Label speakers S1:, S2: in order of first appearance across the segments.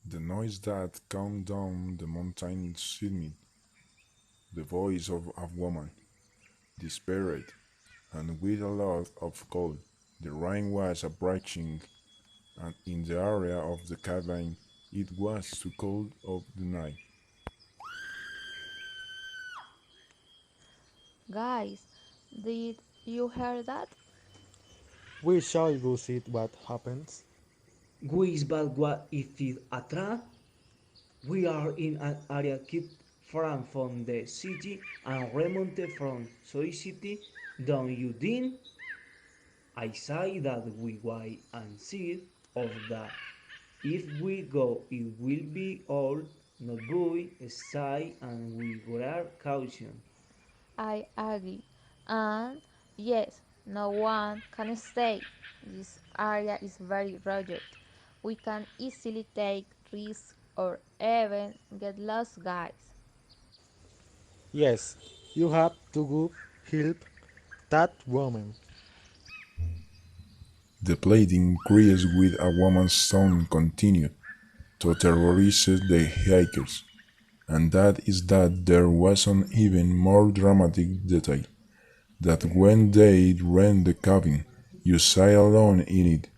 S1: The noise that came down the mountain summit, the voice of a woman, desperate, and with a lot of cold. The rain was approaching, and in the area of the cabin it was too cold of the night.
S2: Guys, did you hear that?
S3: We shall go see what happens.
S4: Guys, but what if it a trap? We are in an area kept far from the city and remote from society. Don't you think? I say that we wait and see of that. If we go, it will be all not boy, stay and we wear caution.
S2: I agree. And yes, no one can stay. This area is very rugged. We can easily take risks or even get lost, guys.
S3: Yes, you have to go help that woman.
S1: The plague increased with a woman's tone continued to terrorize the hikers, and that is that there was an even more dramatic detail, that when they rent the cabin, you stay alone in it.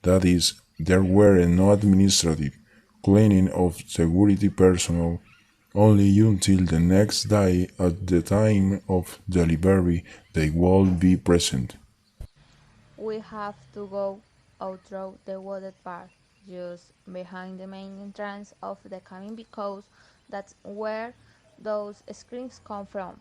S1: That is, there were no administrative, cleaning of security personnel, only until the next day at the time of delivery they would be present.
S2: We have to go out through the wooded path, just behind the main entrance of the cabin because that's where those screams come from.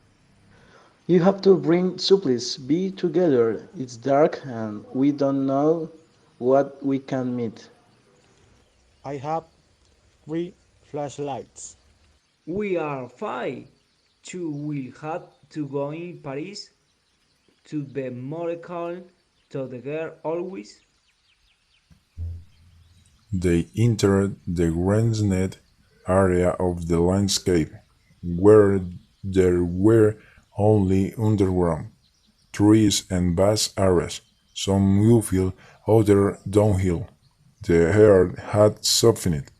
S5: You have to bring supplies. Be together. It's dark and we don't know what we can meet.
S3: I have 3 flashlights.
S4: We are five. Two will have to go in Paris to be more calm to the girl always.
S1: They entered the granite area of the landscape, where there were only underground trees and vast areas, some uphill, others downhill. The air had softened,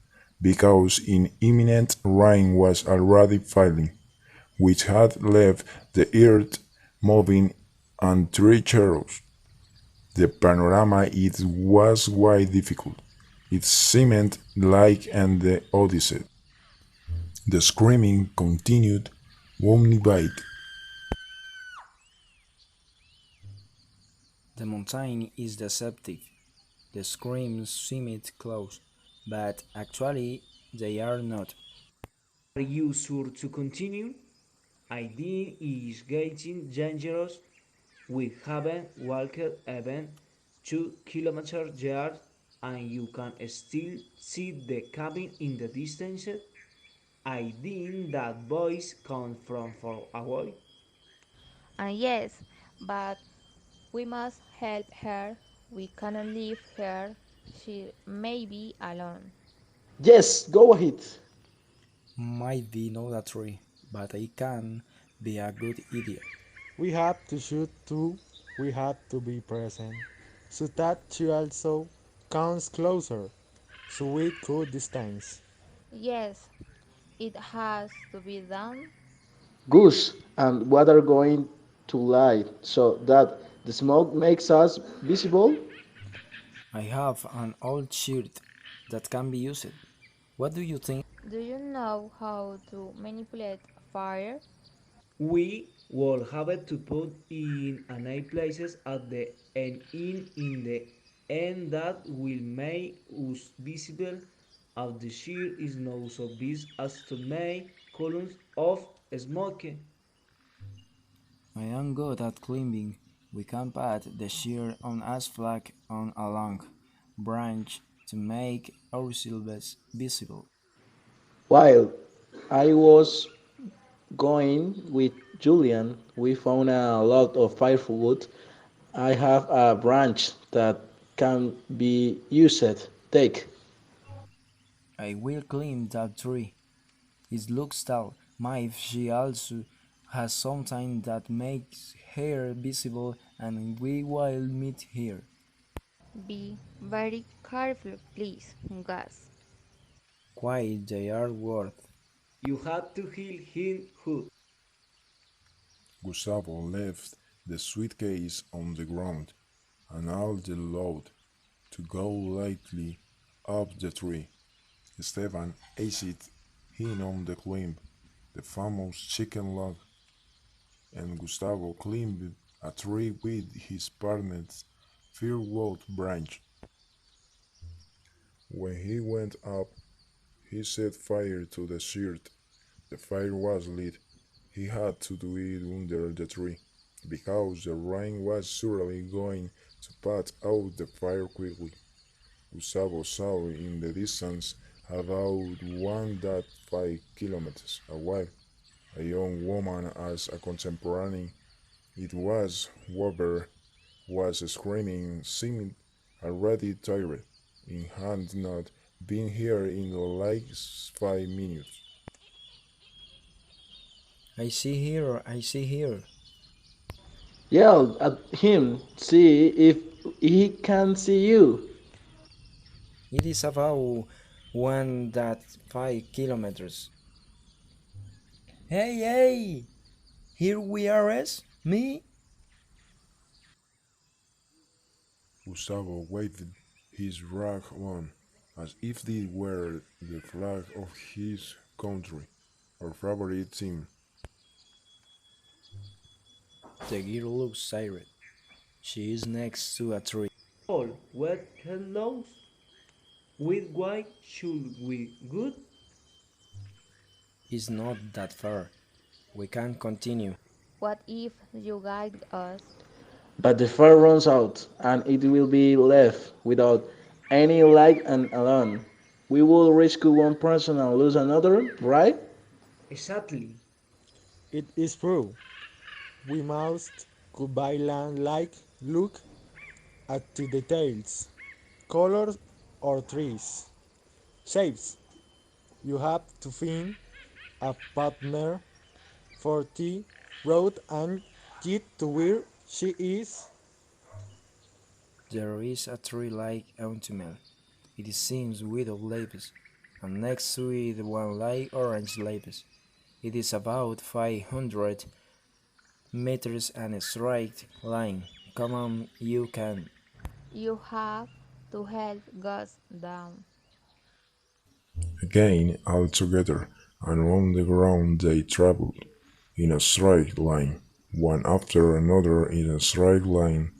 S1: because an imminent rain was already falling, which had left the earth moving and treacherous. The panorama it was quite difficult. It seemed like an the Odyssey. The screaming continued uninvited.
S6: The mountain is deceptive. The screams seem close, but actually they are not.
S4: Are you sure to continue? I think it's getting dangerous. We haven't walked even 2 kilometers yet and you can still see the cabin in the distance. I think that voice comes from far away.
S2: And yes, but we must help her. We cannot leave her. She may be alone.
S5: Yes, go ahead.
S6: Might be not a tree, but it can be a good idea.
S3: We have to shoot too. We have to be present. So that she also comes closer. So we could distance.
S2: Yes, it has to be done.
S5: Goose and what are going to light so that the smoke makes us visible?
S6: I have an old shirt that can be used. What do you think?
S2: Do you know how to manipulate fire?
S4: We will have to put in an places at the end in the end that will make us visible as the shear is not so big as to make columns of smoke.
S6: I am good at climbing. We can put the shear on as flag on a long branch to make ourselves visible.
S5: While I was going with Julian, we found a lot of firewood. I have a branch that can be used. Take.
S6: I will climb that tree. It looks tall. Maybe she also has something that makes her visible and we will meet here.
S2: Be very careful, please, Gus.
S6: Quite they are worth.
S4: You had to heal him hood.
S1: Gustavo left the suitcase on the ground and all the load to go lightly up the tree. Esteban aided him on the climb, the famous chicken log, and Gustavo climbed a tree with his partner's firewood branch. When he went up, he set fire to the shirt. The fire was lit. He had to do it under the tree, because the rain was surely going to put out the fire quickly. Gustavo saw in the distance, about 1.5 kilometers away, a young woman as a contemporary. It was Weber was screaming, seemed already tired. It had not been here in like 5 minutes.
S6: I see here.
S5: Yell at him, see if he can see you.
S6: It is about 1.5 kilometers. Hey, hey! Here we are, as me?
S1: Gustavo waved his rag on, as if it were the flag of his country or favorite team.
S6: The girl looks tired. She is next to a tree.
S4: All wet hellos. With white should we good?
S6: It's not that far. We can continue.
S2: What if you guide us?
S5: But the fire runs out, and it will be left without any light and alone. We will rescue one person and lose another, right?
S4: Exactly.
S3: It is true. We must goodbye land like look at the details, colors or trees, shapes. You have to find a partner for the road and get to where she is.
S6: There is a tree like autumnal. It seems without leaves, and next to it one light orange leaves. It is about 500 meters and a straight line. Come on, you can.
S2: You have to help Gus down.
S1: Again, all together, and round the ground they traveled, in a straight line, one after another in a straight line,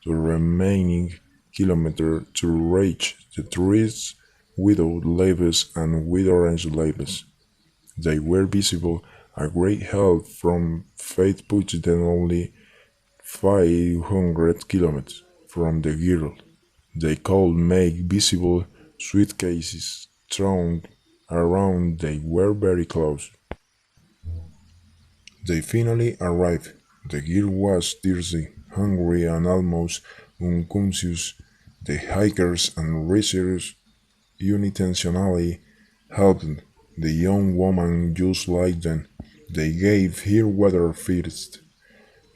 S1: the remaining kilometer to reach the trees without leaves and with orange leaves. They were visible, a great help from fate pushed them only 500 kilometers from the girl. They could make visible suitcases thrown around. They were very close. They finally arrived. The girl was thirsty, hungry, and almost unconscious. The hikers and racers unintentionally helped the young woman just like them. They gave her water first.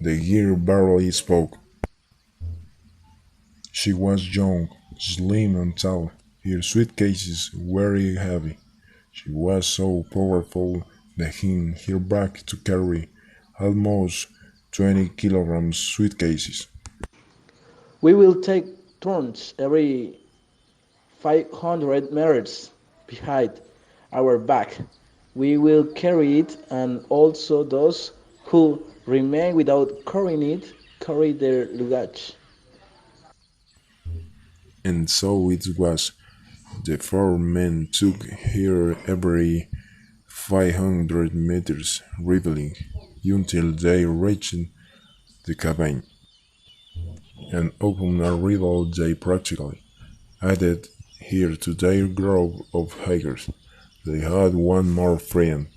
S1: The girl barely spoke. She was young, slim, and tall. Her suitcases were heavy. She was so powerful that in her back to carry almost 20 kilogram suitcases.
S5: We will take turns every 500 meters behind our back. We will carry it, and also those who remain without carrying it carry their luggage.
S1: And so it was. The four men took her every 500 meters, reveling, until they reached the cabin, and upon arrival they practically added here to their group of hikers. They had one more friend,